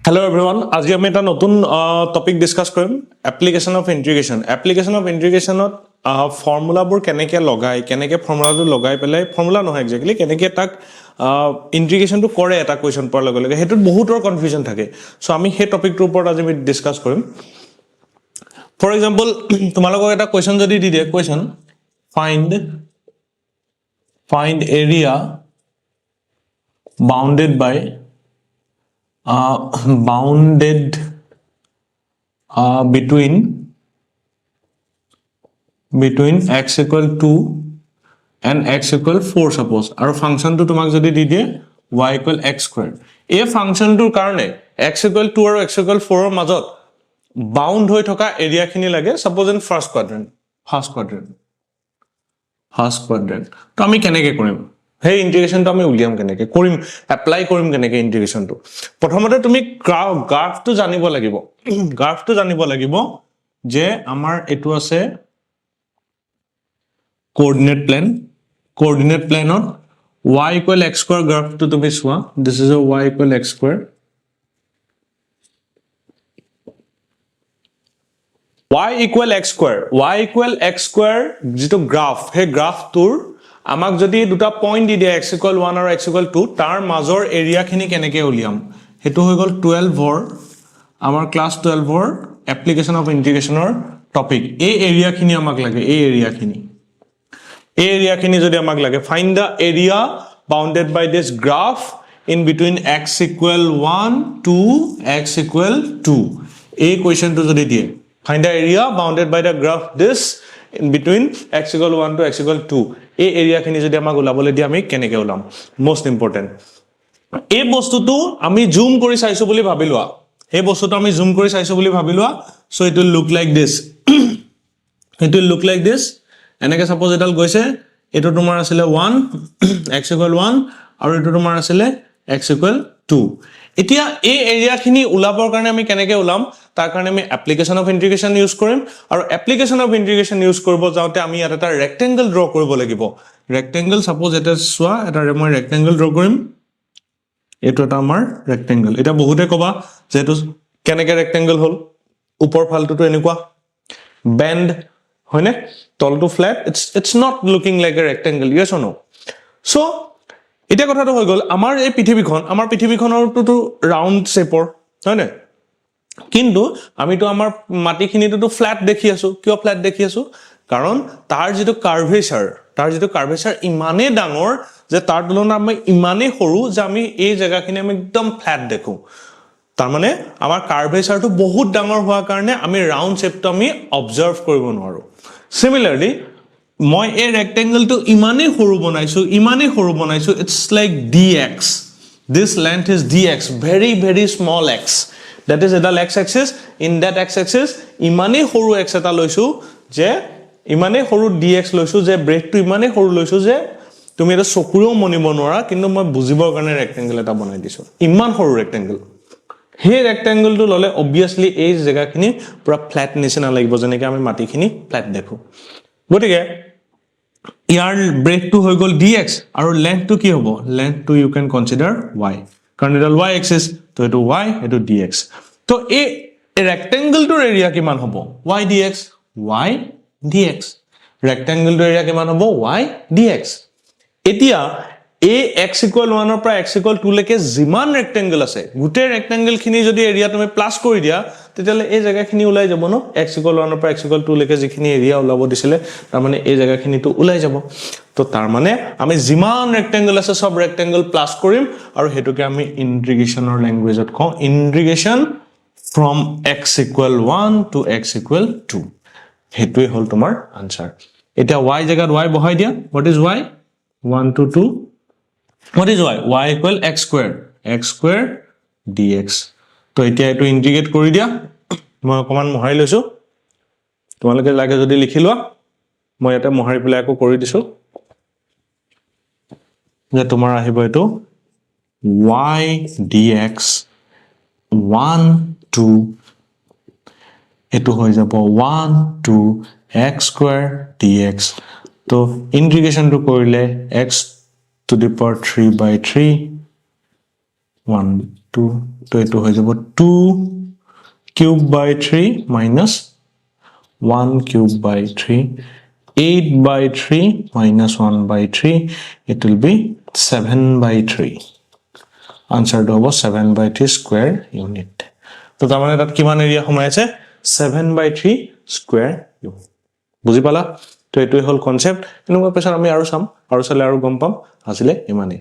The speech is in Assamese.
Hello everyone, আজি আমি এটা নতুন টপিক ডিসকাস কৰিম এপ্লিকেশন অফ ইন্টিগ্ৰেশন এপ্লিকেশন অফ ইন্টিগ্ৰেশনত ফৰ্মুলাবোৰ কেনেকৈ লগাই কেনেকৈ ফৰ্মুলাটো লগাই পেলাই ফৰ্মুলা নহয় এক্স্যাক্টলি কেনেকৈ তাক ইন্টিগ্ৰেশনটো কৰে এটা কোৱেশ্চন পোৱাৰ লগে লগে হেতুত বহুতৰ কনফিউজন থাকে সো আমি সেই টপিকটোৰ ওপৰত আজি আমি ডিসকাস কৰিম ফৰ এক্সাম্পল তোমালোকক এটা কোৱেশ্চন যদি দি দিয়ে question find area bounded by bounded between x equal 2 and x equal 4 suppose আৰু ফাংশনটো তোমাক যদি দি দিয়ে y equal x square এই ফাংশনটোৰ কাৰণে x equal 2 আৰু x equal 4 ৰ মাজত বাউন্ড হৈ থকা এৰিয়া খিনি লাগে suppose in first quadrant তো আমি কেনেকৈ কৰিম Hey integration to আমি উলিয়াম কেনেকৈ কৰিম এপ্লাই কৰিম কেনেকৈ ইন্টিগ্ৰেশন to প্ৰথমতে তুমি গ্ৰাফ to জানিব লাগিব যে আমাৰ এটো আছে coordinate plane y equal x square graph to তুমি সোৱা this is a y equal x square y equal x square যেটো গ্ৰাফ হে গ্ৰাফ তোৰ আমাক যদি দুটা পয়েন্ট দি দিয়ে x equal 1 আৰু x equal 2 তাৰ মাজৰ এৰিয়া খিনি কেনেকৈ উলিয়াম হেতু হৈ গল 12 ৰ আমাৰ ক্লাস 12 ৰ এপ্লিকেশন অফ ইন্টিগ্ৰেশনৰ টপিক এই এৰিয়া খিনি আমাক লাগে এই এৰিয়া খিনি যদি আমাক লাগে find the area bounded by this graph in between x equal 1 to x equal 2 এই কোৱেশ্চনটো যদি দিয়ে find the area bounded by the graph this in between x equal 1 to x equal 2 এই এৰিয়া খিনি যদি আমাক উলাবলে দি আমি কেনেকৈ উলাম মোস্ট ইম্পৰ্টেন্ট এই বস্তুটো আমি জুম কৰি চাইছো বুলি ভাবিলোৱা so it will look like this এনেকৈ suppose এডাল গৈছে এটো তোমাৰ আছিল 1 x equal 1 আৰু এটো তোমাৰ আছিল x equal 2 এতিয়া এই এৰিয়া খিনি উলাবৰ কাৰণে আমি কেনেকৈ উলাম তাৰ কাৰণে আমি এপ্লিকেশন অফ ইন্টিগ্ৰেশন ইউজ কৰিম আৰু এপ্লিকেশন অফ ইন্টিগ্ৰেশন ইউজ কৰিব যাওতে আমি এটা ৰেক্টেংগল ড্ৰ কৰিব লাগিব ৰেক্টেংগল সাপোজ এটা সোৱা এটা মই ৰেক্টেংগল ড্ৰ কৰিম এটো এটা আমাৰ ৰেক্টেংগল এটা বহুতে কবা যেটো কেনেকৈ ৰেক্টেংগল হল উপৰ ফালটো এনেকুৱা বেন্ড হয়নে তলটো flat it's not looking like a rectangle yes or no so এটা কথাটো হৈ গল আমাৰ এই পৃথিৱীখনৰটো ৰাউন্ড শেপৰ হয়নে কিন্তু আমিতো আমাৰ মাটিখিনিটো ফ্ল্যাট দেখি আছো কিয় ফ্ল্যাট দেখি আছো কাৰণ তাৰ যেটো কাৰ্ভেচাৰ ইমানে ডাঙৰ যে তাৰ তুলনাত আমি ইমানে সৰু যে আমি এই জায়গাখিনি আমি একদম ফ্ল্যাট দেখো তাৰ মানে আমাৰ কাৰ্ভেচাৰটো বহুত ডাঙৰ হোৱাৰ কাৰণে আমি ৰাউন্ড শেপটো আমি অবজাৰ্ভ কৰিব নোৱাৰো সিমিলাৰলি মই এই ৰেক্টেংগলটো ইমানে সৰু বনাইছো it's like dx this length is dx very small x that is the x axis in that x axis ইমানে সৰু x এটা লৈছো যে ইমানে সৰু dx লৈছো যে ব্ৰেডটো ইমানে সৰু লৈছো যে তুমি এটা চকুৰেও মনিব নোৱাৰা কিন্তু মই বুজিবৰ কাৰণে ৰেক্টেংগল এটা বনাই দিছো ইমান সৰু ৰেক্টেংগল হে ৰেক্টেংগলটো ললে obviously এই জায়গাখিনি পুৰা ফ্ল্যাট নিচিনা লাগিব যেনেকৈ আমি মাটিখিনি ফ্ল্যাট দেখো গতিকে ইয়াৰ ব্ৰেডটো হৈ গল dx আৰু লেন্থটো কি হ'ব লেন্থটো you can consider y কাৰণ এটা y axis তো এটো y এটো dx তো এই ৰেক্টেংগলটোৰ এৰিয়া কিমান হ'ব y dx ৰেক্টেংগলটোৰ এৰিয়া কিমান হ'ব y dx এতিয়া এই x equal 1 ৰ পৰা x equal 2 লৈকে যিমান ৰেক্টেংগল আছে গুটে ৰেক্টেংগল খিনি যদি এৰিয়া তুমি প্লাস কৰি দিয়া তেতিয়ালে এই জায়গাখিনি ওলাই যাব ন x equal 1 ৰ পৰা x equal 2 লৈকে যিখিনি এৰিয়া ওলাব দিছিলে তাৰ মানে এই জায়গাখিনি তো ওলাই যাব তো তাৰ মানে আমি যিমান ৰেক্টেংগল আছে সব ৰেক্টেংগল প্লাস কৰিম আৰু হেতুকে আমি ইন্টিগ্ৰেশনৰ ল্যাঙ্গুৱেজত কওঁ ইন্টিগ্ৰেশন from x equal 1 to x equal 2 হেতুই হল তোমাৰ আনসার এটা y জায়গাত y বহাই দিয়া what is y 1 to 2 what is y y equal x square dx তো এতিয়া এটো ইন্টিগ্ৰেট কৰি দিয়া মই অকমান মহাই লৈছো তোমালোকে লাগে যদি লিখি লোৱা মই এটা মহাৰি পেলাই আকৌ কৰি দিছো যে তোমাৰ আহিব এটো y dx 1 2 এটো হৈ যাব 1 2 x square dx তো ইন্টিগ্ৰেশনটো কৰিলে x to the power 3 by 3 1 2 তো এটো হৈ যাব 2 cube by 3 minus 1 cube by 3 8 by 3 minus 1 by 3 it will be 7 by 3 answer to hobo 7 by 3 square unit to tamane tat kiman area homai ache 7 by 3 square unit buji pala to etu hol concept enu question ami aru sam aru sale aru gom pam asile imane